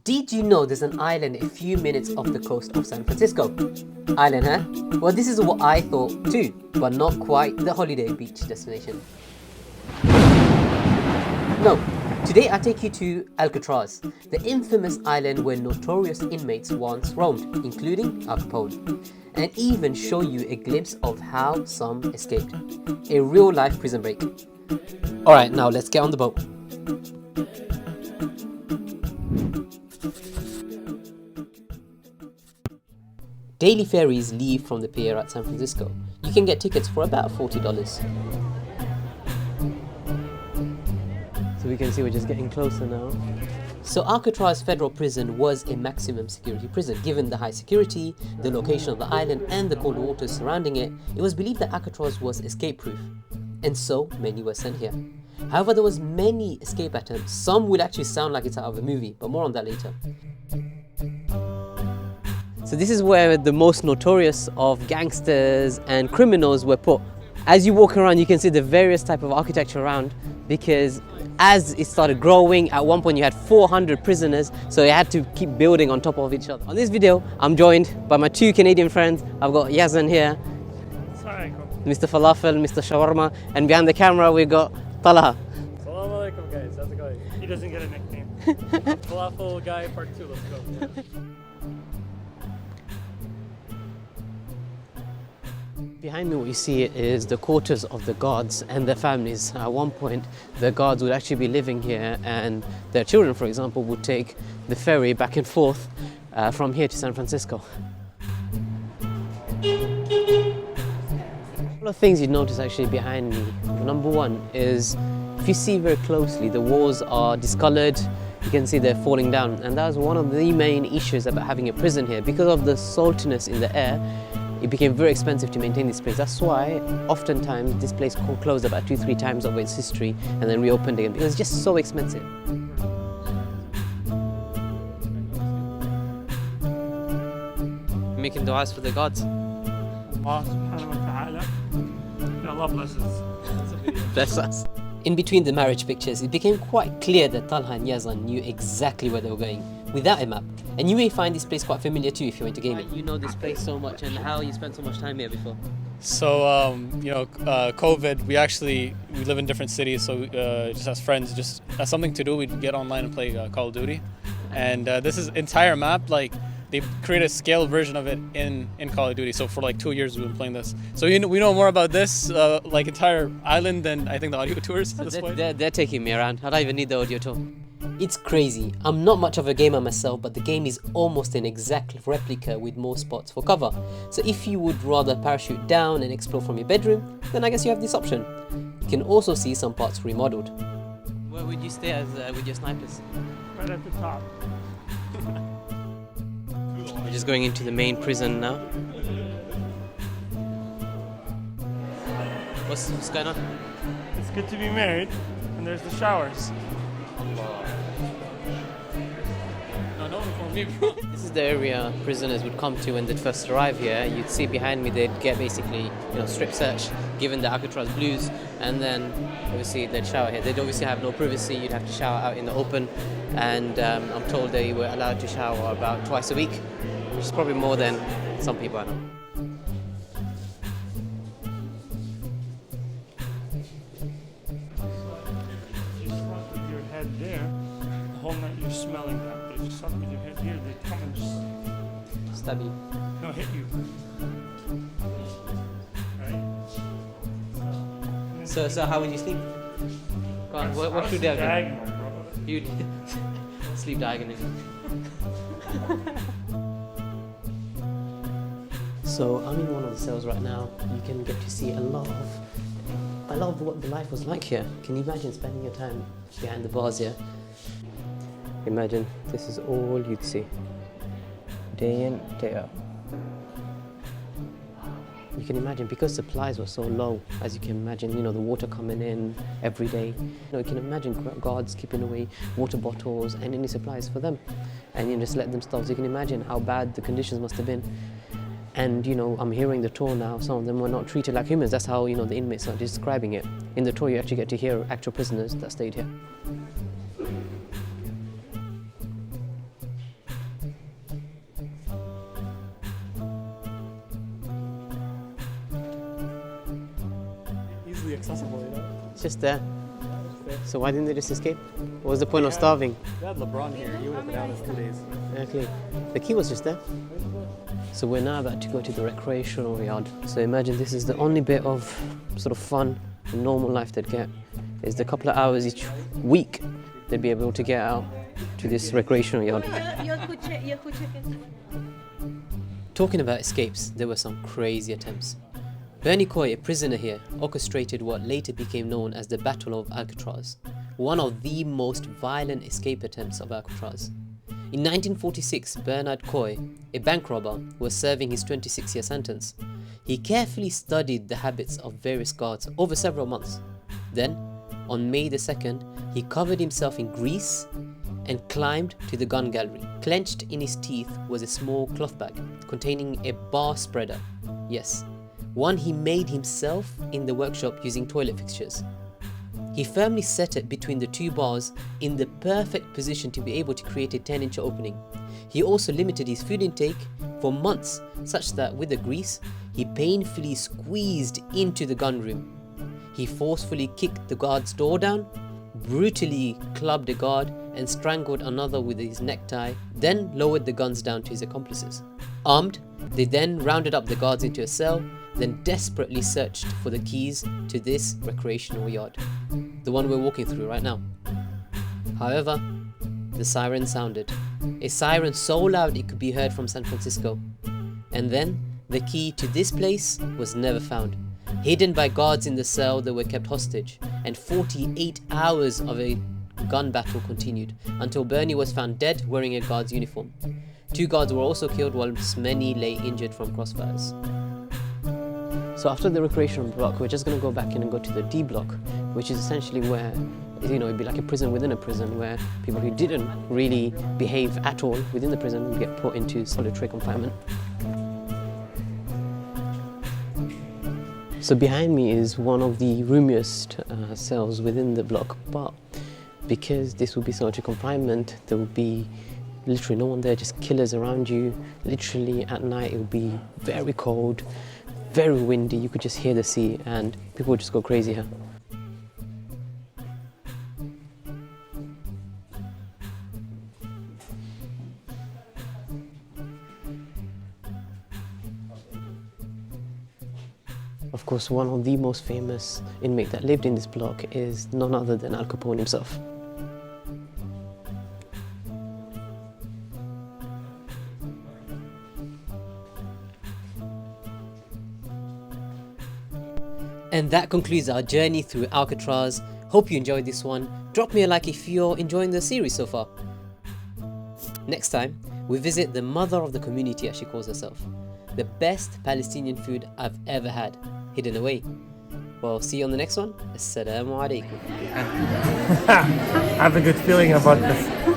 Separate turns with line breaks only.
Did you know there's an island a few minutes off the coast of San Francisco? Island, huh? Well, this is what I thought too, but not quite the holiday beach destination. No, today I take you to Alcatraz, the infamous island where notorious inmates once roamed, including Al Capone, and even show you a glimpse of how some escaped. A real-life prison break. Alright, now let's get on the boat. Daily ferries leave from the pier at San Francisco. You can get tickets for about $40. So we can see we're just getting closer now. So Alcatraz Federal Prison was a maximum security prison. Given the high security, the location of the island and the cold waters surrounding it, it was believed that Alcatraz was escape-proof. And so many were sent here. However, there was many escape attempts. Some would actually sound like it's out of a movie, but more on that later. So this is where the most notorious of gangsters and criminals were put. As you walk around, you can see the various type of architecture around, because as it started growing, at one point you had 400 prisoners, so you had to keep building on top of each other. On this video, I'm joined by my two Canadian friends. I've got Yazan here, Mr. Falafel, Mr. Shawarma, and behind the camera we got Talha.
Assalamu alaikum guys, how's it going? He doesn't get a nickname. Falafel guy part 2, let's go.
Behind me what you see is the quarters of the guards and their families. At one point the guards would actually be living here, and their children, for example, would take the ferry back and forth from here to San Francisco. A couple of things you'd notice actually behind me. Number one is, if you see very closely, the walls are discolored. You can see they're falling down, and that was one of the main issues about having a prison here. Because of the saltiness in the air, it became very expensive to maintain this place. That's why oftentimes this place closed about 2-3 times over its history and then reopened again, because it's just so expensive. Making du'as for the gods.
Allah subhanahu wa ta'ala. Allah blesses.
Bless us. In between the marriage pictures, it became quite clear that Talha and Yazan knew exactly where they were going, without a map. And you may find this place quite familiar too if you're into gaming. You know this place so much, and how you spent so much time here before.
So, COVID, we live in different cities, so just as friends, just as something to do, we'd get online and play Call of Duty. And this is entire map, like, they created a scaled version of it in Call of Duty. So for like 2 years we've been playing this. So we know more about this like entire island than I think the audio tours at this point.
They're taking me around. I don't even need the audio tour. It's crazy. I'm not much of a gamer myself, but the game is almost an exact replica with more spots for cover. So if you would rather parachute down and explore from your bedroom, then I guess you have this option. You can also see some parts remodeled. Where would you stay with your snipers?
Right at the top.
We're just going into the main prison now. What's going on?
It's good to be married, and there's the showers. No for me, bro.
This is the area prisoners would come to when they'd first arrive here. You'd see behind me they'd get basically, strip search, given the Alcatraz blues, and then obviously they'd shower here. They'd obviously have no privacy. You'd have to shower out in the open, and I'm told they were allowed to shower about twice a week, which is probably more than some people I know.
You slept with your head there, the whole night you're smelling that. But if you slept with your head here, they come and just
Stab you.
hit you. Right?
So how would you sleep? Go on, what should you do?
Diagonal, bro.
You'd sleep diagonally. So I'm in one of the cells right now. You can get to see a lot of what the life was like here. Can you imagine spending your time behind the bars here? Imagine this is all you'd see, day in, day out. You can imagine, because supplies were so low, as you can imagine, the water coming in every day. You can imagine guards keeping away water bottles and any supplies for them, and just let them starve. So you can imagine how bad the conditions must have been. And I'm hearing the tour now, some of them were not treated like humans. That's how the inmates are describing it. In the tour you actually get to hear actual prisoners that stayed here.
easily accessible, you know?
It's just there. So why didn't they just escape? What was the point of starving?
We had LeBron here. He would have been out in 2 days.
Exactly. The key was just there. So we're now about to go to the recreational yard. So imagine this is the only bit of sort of fun, normal life they'd get. Is the couple of hours each week they'd be able to get out to this recreational yard. Talking about escapes, there were some crazy attempts. Bernie Coy, a prisoner here, orchestrated what later became known as the Battle of Alcatraz, one of the most violent escape attempts of Alcatraz. In 1946, Bernard Coy, a bank robber, was serving his 26-year sentence. He carefully studied the habits of various guards over several months. Then, on May the 2nd, he covered himself in grease and climbed to the gun gallery. Clenched in his teeth was a small cloth bag containing a bar spreader. Yes, one he made himself in the workshop using toilet fixtures. He firmly set it between the two bars in the perfect position to be able to create a 10-inch opening. He also limited his food intake for months, such that with the grease, he painfully squeezed into the gun room. He forcefully kicked the guard's door down, brutally clubbed a guard and strangled another with his necktie, then lowered the guns down to his accomplices. Armed, they then rounded up the guards into a cell, then desperately searched for the keys to this recreational yard, the one we're walking through right now. However, the siren sounded, a siren so loud it could be heard from San Francisco. And then, the key to this place was never found, hidden by guards in the cell that were kept hostage, and 48 hours of a gun battle continued, until Bernie was found dead wearing a guard's uniform. 2 guards were also killed, whilst many lay injured from crossfires. So after the recreational block, we're just going to go back in and go to the D block, which is essentially where, you know, it'd be like a prison within a prison, where people who didn't really behave at all within the prison would get put into solitary confinement. So behind me is one of the roomiest cells within the block, but because this would be solitary confinement, there would be literally no one there, just killers around you. Literally at night it would be very cold, very windy, you could just hear the sea, and people would just go crazy here. Of course, one of the most famous inmates that lived in this block is none other than Al Capone himself. And that concludes our journey through Alcatraz. Hope you enjoyed this one. Drop me a like if you're enjoying the series so far. Next time, we visit the mother of the community, as she calls herself. The best Palestinian food I've ever had, hidden away. Well, see you on the next one. Assalamu alaikum.
I have a good feeling about this.